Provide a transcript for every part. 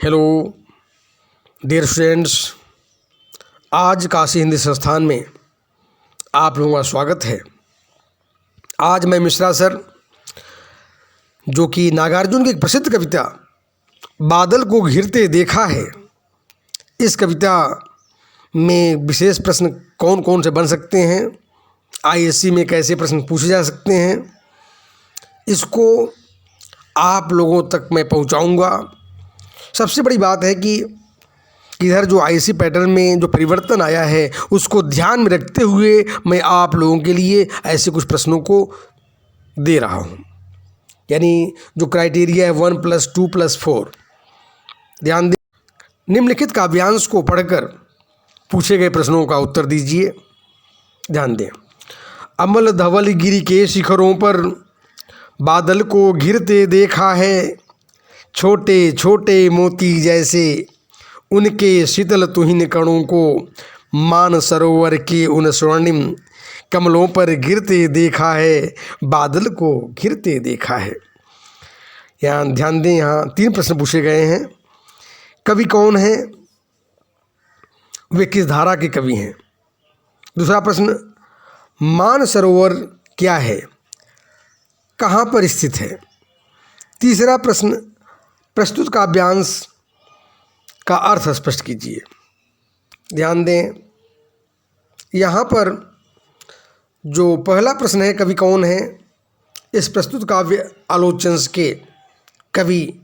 Hello dear students, आज काशी हिंदी संस्थान में आप लोगों का स्वागत है। आज मैं मिश्रा सर, जो कि नागार्जुन की एक प्रसिद्ध कविता बादल को घिरते देखा है, इस कविता में विशेष प्रश्न कौन कौन से बन सकते हैं, आईएससी में कैसे प्रश्न पूछे जा सकते हैं, इसको आप लोगों तक मैं पहुंचाऊंगा। सबसे बड़ी बात है कि इधर जो आईएससी पैटर्न में जो परिवर्तन आया है उसको ध्यान में रखते हुए मैं आप लोगों के लिए ऐसे कुछ प्रश्नों को दे रहा हूं। यानी जो क्राइटेरिया है 1+2+4, ध्यान दें। निम्नलिखित काव्यांश को पढ़कर पूछे गए प्रश्नों का उत्तर दीजिए। ध्यान दें। अमल धवल गिरि के शिखरों पर बादल को घिरते देखा है, छोटे छोटे मोती जैसे उनके शीतल तुहिन कणों को मान सरोवर के उन स्वर्णिम कमलों पर गिरते देखा है, बादल को घिरते देखा है। यहाँ ध्यान दें, यहाँ 3 प्रश्न पूछे गए हैं। कवि कौन है, वे किस धारा के कवि हैं। दूसरा प्रश्न, मान सरोवर क्या है, कहाँ पर स्थित है। तीसरा प्रश्न, प्रस्तुत काव्यांश का अर्थ स्पष्ट कीजिए। ध्यान दें, यहाँ पर जो पहला प्रश्न है कवि कौन है, इस प्रस्तुत काव्य आलोचन के कवि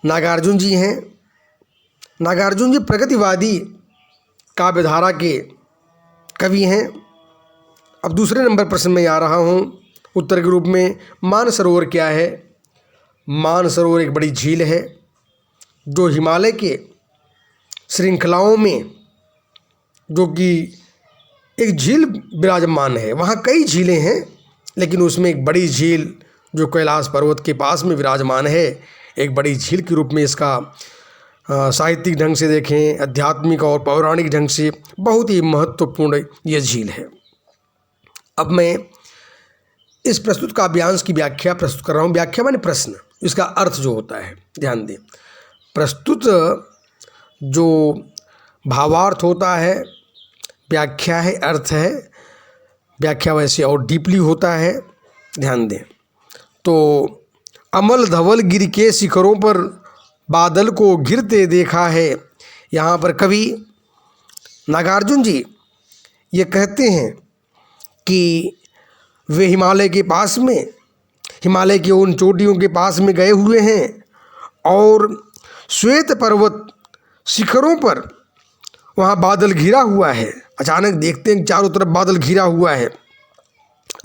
नागार्जुन जी हैं। नागार्जुन जी प्रगतिवादी काव्यधारा के कवि हैं। अब दूसरे नंबर प्रश्न में आ रहा हूँ उत्तर के रूप में। मानसरोवर क्या है। मानसरोवर एक बड़ी झील है जो हिमालय के श्रृंखलाओं में, जो कि एक झील विराजमान है। वहाँ कई झीलें हैं, लेकिन उसमें एक बड़ी झील जो कैलाश पर्वत के पास में विराजमान है, एक बड़ी झील के रूप में इसका साहित्यिक ढंग से देखें, आध्यात्मिक और पौराणिक ढंग से बहुत ही महत्वपूर्ण ये झील है। अब मैं इस प्रस्तुत काव्यांश की व्याख्या प्रस्तुत कर रहा हूँ। व्याख्या माने प्रश्न, इसका अर्थ जो होता है। ध्यान दें, प्रस्तुत जो भावार्थ होता है, व्याख्या है, अर्थ है। व्याख्या वैसे और डीपली होता है। ध्यान दें। तो अमल धवल गिरि के शिखरों पर बादल को घिरते देखा है, यहाँ पर कवि नागार्जुन जी ये कहते हैं कि वे हिमालय के पास में, हिमालय के उन चोटियों के पास में गए हुए हैं और श्वेत पर्वत शिखरों पर वहाँ बादल घिरा हुआ है। अचानक देखते हैं चारों तरफ बादल घिरा हुआ है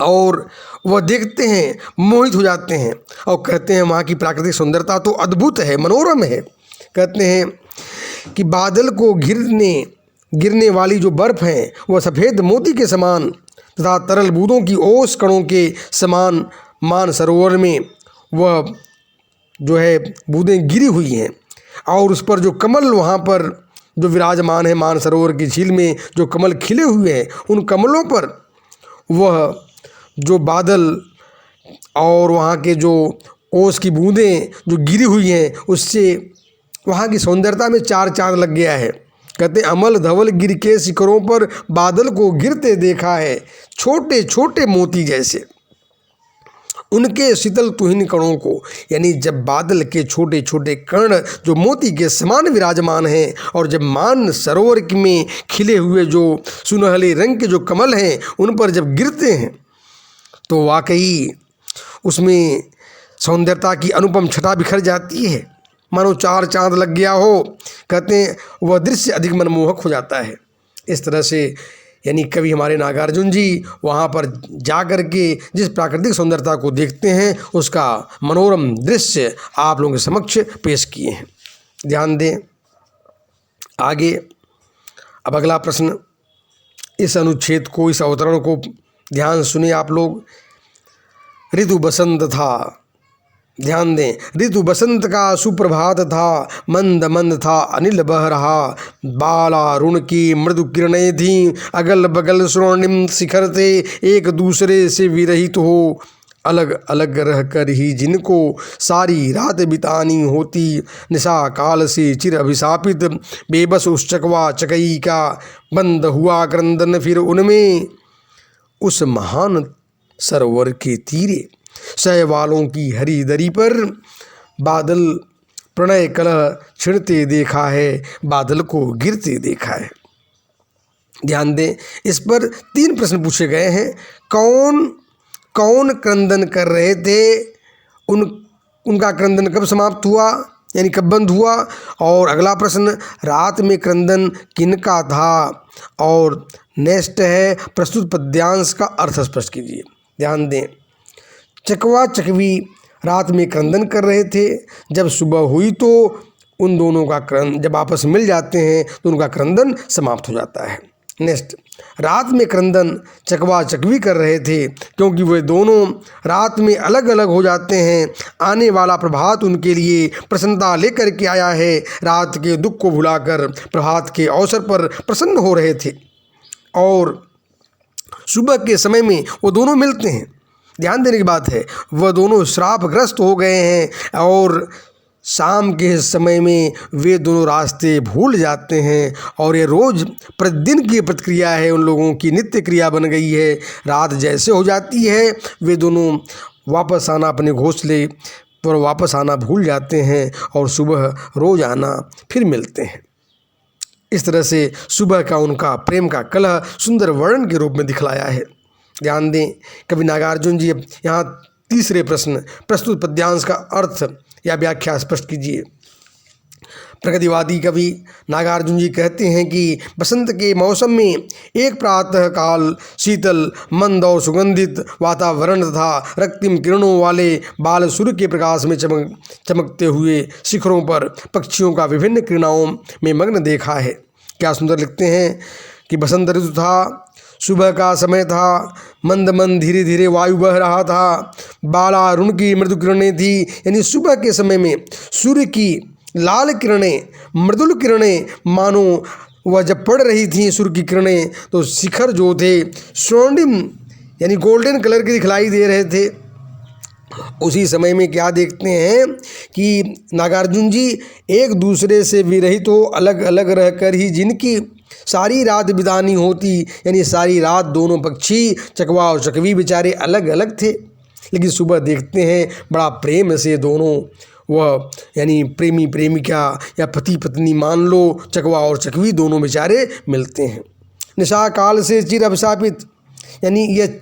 और वह देखते हैं, मोहित हो जाते हैं और कहते हैं वहाँ की प्राकृतिक सुंदरता तो अद्भुत है, मनोरम है। कहते हैं कि बादल को गिरने वाली जो बर्फ़ है वह सफ़ेद मोती के समान तथा तरल बूंदों की ओस कणों के समान मान सरोवर में वह जो है बूंदें गिरी हुई हैं और उस पर जो कमल वहाँ पर जो विराजमान है, मान सरोवर की झील में जो कमल खिले हुए हैं, उन कमलों पर वह जो बादल और वहाँ के जो ओस की बूंदें जो गिरी हुई हैं, उससे वहाँ की सौंदर्यता में 4 चांद लग गया है। कहते अमल धवल गिरि के शिखरों पर बादल को घिरते देखा है, छोटे छोटे मोती जैसे उनके शीतल तुहिन कणों को। यानी जब बादल के छोटे छोटे कण जो मोती के समान विराजमान हैं और जब मान सरोवर में खिले हुए जो सुनहले रंग के जो कमल हैं उन पर जब गिरते हैं तो वाकई उसमें सौंदर्यता की अनुपम छटा बिखर जाती है, मानो 4 चांद लग गया हो। कहते हैं वह दृश्य अधिक मनमोहक हो जाता है। इस तरह से यानी कवि हमारे नागार्जुन जी वहाँ पर जा कर के जिस प्राकृतिक सुंदरता को देखते हैं उसका मनोरम दृश्य आप लोगों के समक्ष पेश किए हैं। ध्यान दें आगे। अब अगला प्रश्न, इस अनुच्छेद को, इस अवतरण को ध्यान सुनिए आप लोग। ऋतु बसंत था, ध्यान दें, ऋतु बसंत का सुप्रभात था, मंद मंद था अनिल बह रहा, बालारुण की मृदु किरणें थीं, अगल बगल स्वर्णिम शिखर थे, एक दूसरे से विरहित हो अलग अलग रह कर ही जिनको सारी रात बितानी होती, निशा काल से चिर अभिशापित बेबस उस चकवा चकई का, बंद हुआ क्रंदन फिर उनमें उस महान सरोवर के तीरे, शैवालों की हरी दरी पर बादल प्रणय कलह छिड़ते देखा है, बादल को गिरते देखा है। ध्यान दें, इस पर 3 प्रश्न पूछे गए हैं। कौन कौन क्रंदन कर रहे थे, उनका क्रंदन कब समाप्त हुआ यानी कब बंद हुआ, और अगला प्रश्न रात में क्रंदन किनका था, और नेक्स्ट है प्रस्तुत पद्यांश का अर्थ स्पष्ट कीजिए। ध्यान दें, चकवा चकवी रात में क्रंदन कर रहे थे, जब सुबह हुई तो उन दोनों का क्रंदन, जब आपस में मिल जाते हैं तो उनका क्रंदन समाप्त हो जाता है। नेक्स्ट, रात में क्रंदन चकवा चकवी कर रहे थे क्योंकि वे दोनों रात में अलग अलग हो जाते हैं। आने वाला प्रभात उनके लिए प्रसन्नता लेकर के आया है। रात के दुख को भुलाकर प्रभात के अवसर पर प्रसन्न हो रहे थे और सुबह के समय में वो दोनों मिलते हैं। ध्यान देने की बात है, वह दोनों श्रापग्रस्त हो गए हैं और शाम के समय में वे दोनों रास्ते भूल जाते हैं, और ये रोज़ प्रतिदिन की प्रतिक्रिया है, उन लोगों की नित्य क्रिया बन गई है। रात जैसे हो जाती है वे दोनों वापस आना, अपने घोंसले पर वापस आना भूल जाते हैं और सुबह रोज़ आना फिर मिलते हैं। इस तरह से सुबह का उनका प्रेम का कलह सुंदर वर्णन के रूप में दिखलाया है। ध्यान दें, कवि नागार्जुन जी यहाँ तीसरे प्रश्न, प्रस्तुत पद्यांश का अर्थ या व्याख्या स्पष्ट कीजिए। प्रगतिवादी कवि नागार्जुन जी कहते हैं कि बसंत के मौसम में एक प्रातः काल शीतल मंद और सुगंधित वातावरण तथा रक्तिम किरणों वाले बाल सूर्य के प्रकाश में चमकते हुए शिखरों पर पक्षियों का विभिन्न क्रीड़ाओं में मग्न देखा है। क्या सुंदर लिखते हैं कि बसंत ऋतु था, सुबह का समय था, मंद मंद धीरे धीरे वायु बह रहा था, बालारुण की मृदु किरणें थी, यानी सुबह के समय में सूर्य की लाल किरणें, मृदुल किरणें, मानो वह जब पड़ रही थीं सूर्य की किरणें तो शिखर जो थे स्वर्णिम यानी गोल्डन कलर के दिखलाई दे रहे थे। उसी समय में क्या देखते हैं कि नागार्जुन जी एक दूसरे से विरहित हो अलग अलग रहकर ही जिनकी सारी रात बितानी होती, यानी सारी रात दोनों पक्षी चकवा और चकवी बेचारे अलग अलग थे, लेकिन सुबह देखते हैं बड़ा प्रेम से दोनों, वह यानी प्रेमी प्रेमिका या पति पत्नी मान लो, चकवा और चकवी दोनों बेचारे मिलते हैं। निशा काल से चिर अभिशापित, यानी यह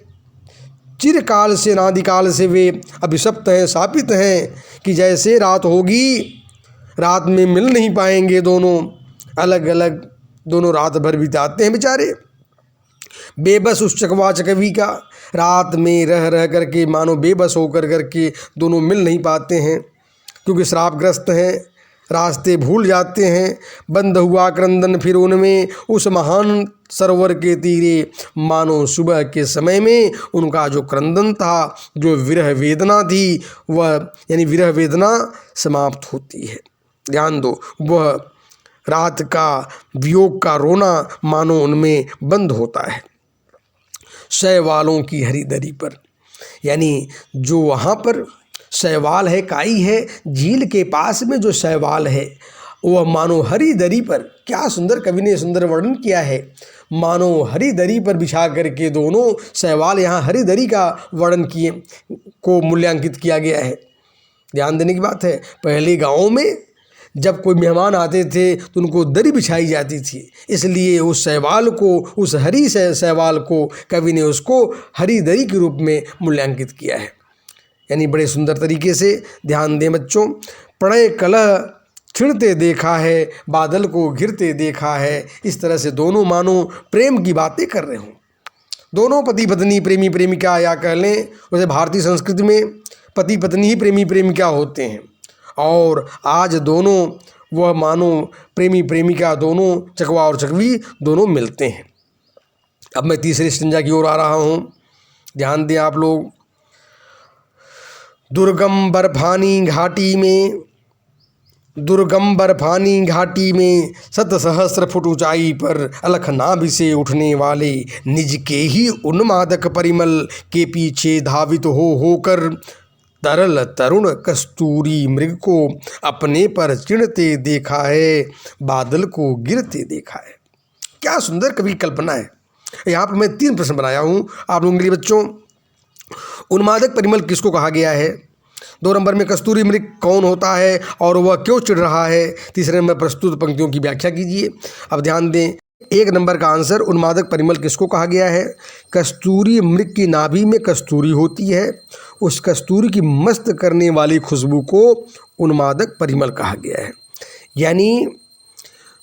चिरकाल से अनादिकाल से वे अभिशप्त हैं, शापित हैं कि जैसे रात होगी रात में मिल नहीं पाएंगे, दोनों अलग अलग दोनों रात भर बिताते हैं बेचारे। बेबस उस चकवा चकवी का, रात में रह रह करके मानो बेबस होकर करके दोनों मिल नहीं पाते हैं क्योंकि श्रापग्रस्त हैं, रास्ते भूल जाते हैं। बंद हुआ क्रंदन फिर उनमें उस महान सरोवर के तीरे, मानो सुबह के समय में उनका जो क्रंदन था, जो विरह वेदना थी, वह यानी विरह वेदना समाप्त होती है। ध्यान दो, वह रात का वियोग का रोना मानो उनमें बंद होता है। शैवालों की हरी दरी पर, यानी जो वहाँ पर शैवाल है, काई है, झील के पास में जो शैवाल है वह मानो हरी दरी पर, क्या सुंदर कवि ने सुंदर वर्णन किया है, मानो हरी दरी पर बिछा करके दोनों शैवाल, यहाँ हरी दरी का वर्णन किए को मूल्यांकित किया गया है। ध्यान देने की बात है, पहले गाँव में जब कोई मेहमान आते थे तो उनको दरी बिछाई जाती थी, इसलिए उस शैवाल को, उस हरी शैवाल को कवि ने उसको हरी दरी के रूप में मूल्यांकित किया है। यानी बड़े सुंदर तरीके से ध्यान दें बच्चों, प्रणय कलह छिड़ते देखा है, बादल को घिरते देखा है। इस तरह से दोनों मानो प्रेम की बातें कर रहे हों, दोनों पति पत्नी, प्रेमी प्रेमिका, या कह लें वैसे भारतीय संस्कृति में पति पत्नी ही प्रेमी प्रेमिका होते हैं, और आज दोनों वह मानो प्रेमी प्रेमिका दोनों, चकवा और चकवी दोनों मिलते हैं। अब मैं तीसरे स्टंजा की ओर आ रहा हूँ, ध्यान दें आप लोग। दुर्गम बर्फानी घाटी में दुर्गम बर्फानी घाटी में 7 सहस्र फुट ऊंचाई पर अलख नाभि से उठने वाले निज के ही उन्मादक परिमल के पीछे धावित होकर तरल तरुण कस्तूरी मृग को अपने पर चिढ़ते देखा है, बादल को गिरते देखा है। क्या सुंदर कवि कल्पना है। यहाँ पर मैं 3 प्रश्न बनाया हूँ आप लोगों के लिए बच्चों। उन्मादक परिमल किसको कहा गया है? 2 नंबर में कस्तूरी मृग कौन होता है और वह क्यों चिढ़ रहा है? तीसरे नंबर प्रस्तुत पंक्तियों की व्याख्या कीजिए। अब ध्यान दें, 1 नंबर का आंसर उन्मादक परिमल किसको कहा गया है? कस्तूरी मृग की नाभि में कस्तूरी होती है, उस कस्तूरी की मस्त करने वाली खुशबू को उन्मादक परिमल कहा गया है। यानी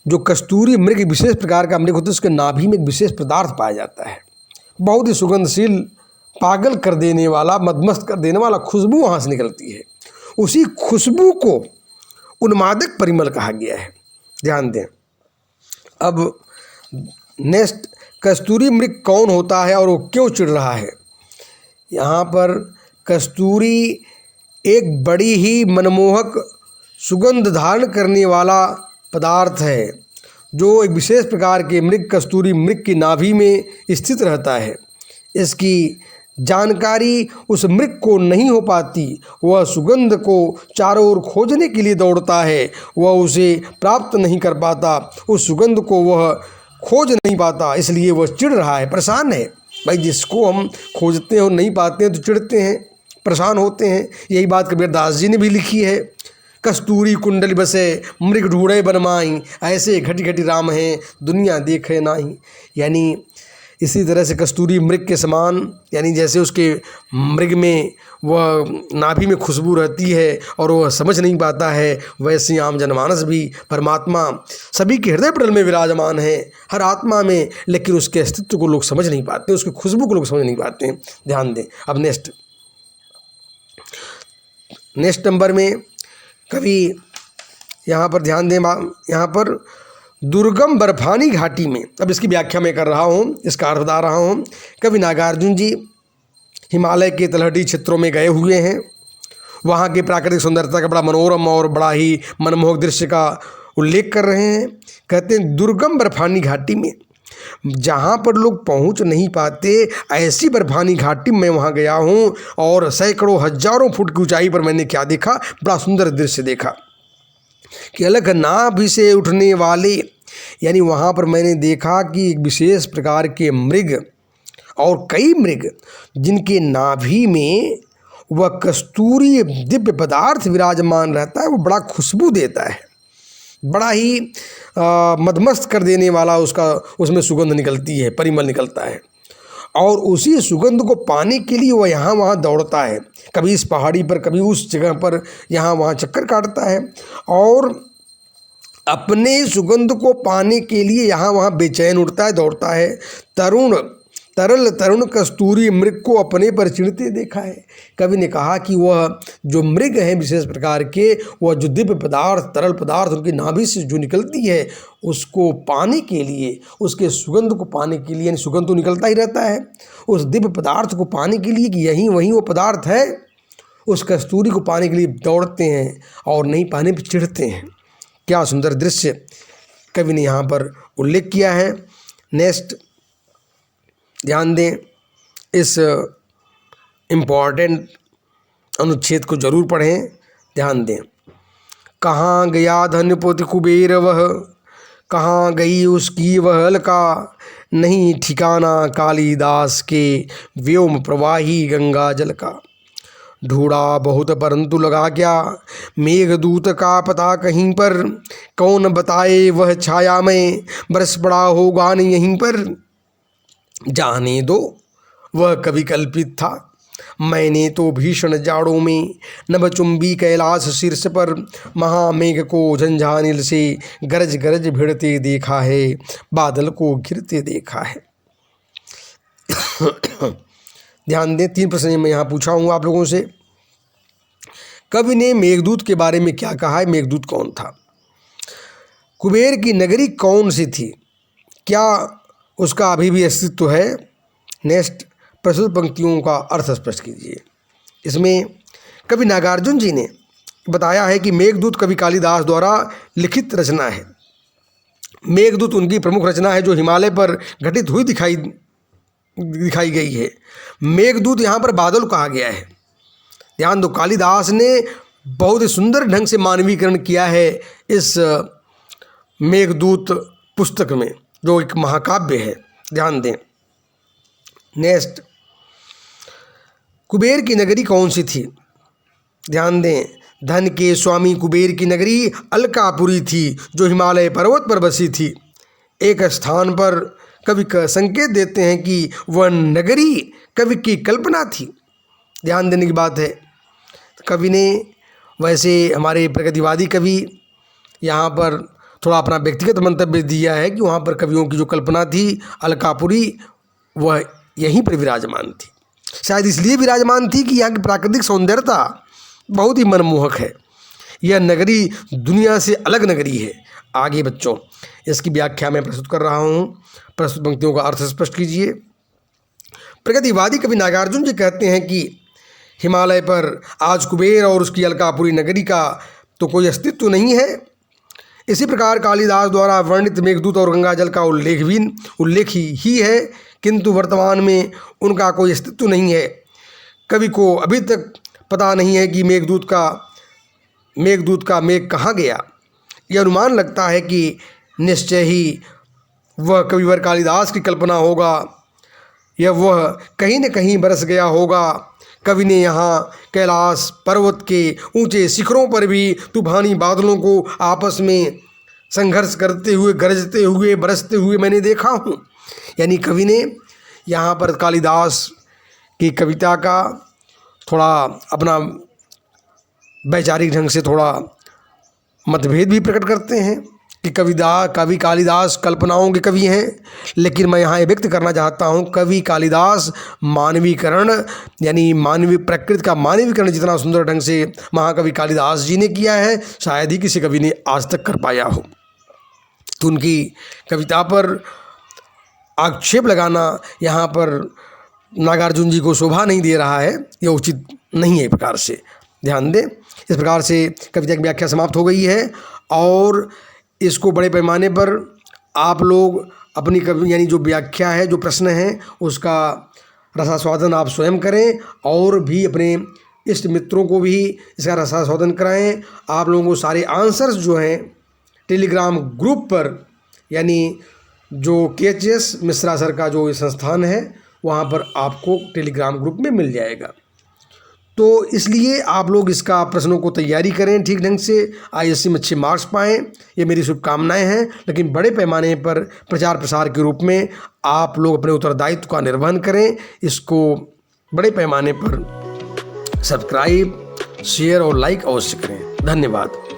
जो कस्तूरी मृग विशेष प्रकार का मृग होता है उसके नाभि में एक विशेष पदार्थ पाया जाता है, बहुत ही सुगंधशील, पागल कर देने वाला, मदमस्त कर देने वाला खुशबू वहाँ से निकलती है। उसी खुशबू को उन्मादक परिमल कहा गया है। ध्यान दें। अब नेक्स्ट, कस्तूरी मृग कौन होता है और वो क्यों चिढ़ रहा है? यहाँ पर कस्तूरी एक बड़ी ही मनमोहक सुगंध धारण करने वाला पदार्थ है जो एक विशेष प्रकार के मृग कस्तूरी मृग की नाभि में स्थित रहता है। इसकी जानकारी उस मृग को नहीं हो पाती, वह सुगंध को चारों ओर खोजने के लिए दौड़ता है, वह उसे प्राप्त नहीं कर पाता, उस सुगंध को वह खोज नहीं पाता, इसलिए वह चिढ़ रहा है, परेशान है। भाई जिसको हम खोजते हैं और नहीं पाते हैं तो चिढ़ते हैं, परेशान होते हैं। यही बात कबीरदास जी ने भी लिखी है। कस्तूरी कुंडली बसे मृग ढूंढे बनमाई, ऐसे घटी घटी राम हैं दुनिया देखे नाही। यानी इसी तरह से कस्तूरी मृग के समान, यानी जैसे उसके मृग में वह नाभि में खुशबू रहती है और वह समझ नहीं पाता है, वैसे आम जनमानस भी परमात्मा सभी के हृदय पटल में विराजमान है, हर आत्मा में, लेकिन उसके अस्तित्व को लोग समझ नहीं पाते, उसकी खुशबू को लोग समझ नहीं पाते हैं। ध्यान दें। अब नेक्स्ट नंबर में कवि यहाँ पर ध्यान दें, यहाँ पर दुर्गम बर्फानी घाटी में, अब इसकी व्याख्या मैं कर रहा हूँ, इसका अर्थ बता रहा हूँ। कवि नागार्जुन जी हिमालय के तलहटी क्षेत्रों में गए हुए हैं, वहाँ की प्राकृतिक सुंदरता का बड़ा मनोरम और बड़ा ही मनमोहक दृश्य का उल्लेख कर रहे हैं। कहते हैं दुर्गम बर्फानी घाटी में, जहाँ पर लोग पहुँच नहीं पाते, ऐसी बर्फानी घाटी में वहाँ गया हूँ और सैकड़ों हजारों फुट की ऊंचाई पर मैंने क्या देखा? बड़ा सुंदर दृश्य देखा कि अलग नाभि से उठने वाले, यानी वहाँ पर मैंने देखा कि एक विशेष प्रकार के मृग और कई मृग जिनके नाभि में वह कस्तूरी दिव्य पदार्थ विराजमान रहता है, वो बड़ा खुशबू देता है, बड़ा ही मदमस्त कर देने वाला उसमें सुगंध निकलती है, परिमल निकलता है। और उसी सुगंध को पाने के लिए वह यहाँ वहाँ दौड़ता है, कभी इस पहाड़ी पर, कभी उस जगह पर, यहाँ वहाँ चक्कर काटता है और अपने सुगंध को पाने के लिए यहाँ वहाँ बेचैन उठता है, दौड़ता है। तरल तरुण कस्तूरी मृग को अपने पर चिढ़ते देखा है। कवि ने कहा कि वह जो मृग हैं विशेष प्रकार के, वह जो दिव्य पदार्थ, तरल पदार्थ उनकी नाभि से जो निकलती है, उसको पाने के लिए, उसके सुगंध को पाने के लिए, यानी सुगंध तो निकलता ही रहता है, उस दिव्य पदार्थ को पाने के लिए कि यहीं वहीं वो पदार्थ है, उस कस्तूरी को पाने के लिए दौड़ते हैं और नहीं पाने पर चिढ़ते हैं। क्या सुंदर दृश्य कवि ने यहाँ पर उल्लेख किया है। नेक्स्ट ध्यान दें, इस इम्पॉर्टेंट अनुच्छेद को जरूर पढ़ें। ध्यान दें। कहाँ गया धनपति कुबेर वह, कहाँ गई उसकी वह अलका, नहीं ठिकाना कालिदास के व्योम प्रवाही गंगा जल का। ढूंढा बहुत परंतु लगा क्या, मेघदूत का पता कहीं पर, कौन बताए वह छाया में, बरस पड़ा होगा नहीं यहीं पर। जाने दो वह कभी कल्पित था, मैंने तो भीषण जाड़ों में नभचुंबी कैलाश शीर्ष पर महामेघ को झंझानिल से गरज गरज भिड़ते देखा है, बादल को घिरते देखा है। ध्यान दें, 3 प्रश्न मैं यहाँ पूछा हूँ आप लोगों से। कवि ने मेघदूत के बारे में क्या कहा है? मेघदूत कौन था? कुबेर की नगरी कौन सी थी? क्या उसका अभी भी अस्तित्व है? नेक्स्ट, प्रस्तुत पंक्तियों का अर्थ स्पष्ट कीजिए। इसमें कवि नागार्जुन जी ने बताया है कि मेघदूत कवि कालिदास द्वारा लिखित रचना है। मेघदूत उनकी प्रमुख रचना है जो हिमालय पर घटित हुई दिखाई गई है। मेघदूत यहाँ पर बादल कहा गया है। ध्यान दो, कालिदास ने बहुत ही सुंदर ढंग से मानवीकरण किया है इस मेघदूत पुस्तक में, जो एक महाकाव्य है। ध्यान दें। नेक्स्ट, कुबेर की नगरी कौन सी थी? ध्यान दें, धन के स्वामी कुबेर की नगरी अलकापुरी थी जो हिमालय पर्वत पर बसी थी। एक स्थान पर कवि का संकेत देते हैं कि वह नगरी कवि की कल्पना थी। ध्यान देने की बात है। कवि ने, वैसे हमारे प्रगतिवादी कवि यहाँ पर थोड़ा अपना व्यक्तिगत मंतव्य दिया है कि वहाँ पर कवियों की जो कल्पना थी अलकापुरी, वह यहीं पर विराजमान थी। शायद इसलिए विराजमान थी कि यहाँ की प्राकृतिक सौंदर्यता बहुत ही मनमोहक है। यह नगरी दुनिया से अलग नगरी है। आगे बच्चों, इसकी व्याख्या मैं प्रस्तुत कर रहा हूँ। प्रस्तुत पंक्तियों का अर्थ स्पष्ट कीजिए। प्रगतिवादी कवि नागार्जुन जी कहते हैं कि हिमालय पर आज कुबेर और उसकी अलकापुरी नगरी का तो कोई अस्तित्व नहीं है। इसी प्रकार कालिदास द्वारा वर्णित मेघदूत और गंगाजल का उल्लेख ही है, किंतु वर्तमान में उनका कोई अस्तित्व नहीं है। कवि को अभी तक पता नहीं है कि मेघदूत का मेघ कहाँ गया। यह अनुमान लगता है कि निश्चय ही वह कविवर कालिदास की कल्पना होगा, या वह कहीं न कहीं बरस गया होगा। कवि ने यहाँ कैलाश पर्वत के ऊंचे शिखरों पर भी तूफानी बादलों को आपस में संघर्ष करते हुए, गरजते हुए, बरसते हुए मैंने देखा हूँ। यानी कवि ने यहाँ पर कालिदास की कविता का थोड़ा अपना वैचारिक ढंग से थोड़ा मतभेद भी प्रकट करते हैं कि कवि कालिदास कल्पनाओं के कवि हैं। लेकिन मैं यहाँ व्यक्त करना चाहता हूँ, कवि कालिदास मानवीकरण यानी मानवीय प्रकृति का मानवीकरण जितना सुंदर ढंग से महाकवि कालिदास जी ने किया है, शायद ही किसी कवि ने आज तक कर पाया हो। तो उनकी कविता पर आक्षेप लगाना यहाँ पर नागार्जुन जी को शोभा नहीं दे रहा है, यह उचित नहीं है। एक प्रकार से ध्यान दें। इस प्रकार से कविता की व्याख्या समाप्त हो गई है और इसको बड़े पैमाने पर आप लोग अपनी कवि यानी जो व्याख्या है, जो प्रश्न है, उसका रसास्वादन आप स्वयं करें और भी अपने इष्ट मित्रों को भी इसका रसास्वादन कराएं। आप लोगों को सारे आंसर्स जो हैं टेलीग्राम ग्रुप पर, यानी जो KHS मिश्रा सर का जो संस्थान है वहाँ पर आपको टेलीग्राम ग्रुप में मिल जाएगा। तो इसलिए आप लोग इसका प्रश्नों को तैयारी करें ठीक ढंग से, ISC में अच्छे मार्क्स पाएँ, ये मेरी शुभकामनाएं हैं। लेकिन बड़े पैमाने पर प्रचार प्रसार के रूप में आप लोग अपने उत्तरदायित्व का निर्वहन करें। इसको बड़े पैमाने पर सब्सक्राइब, शेयर और लाइक अवश्य करें। धन्यवाद।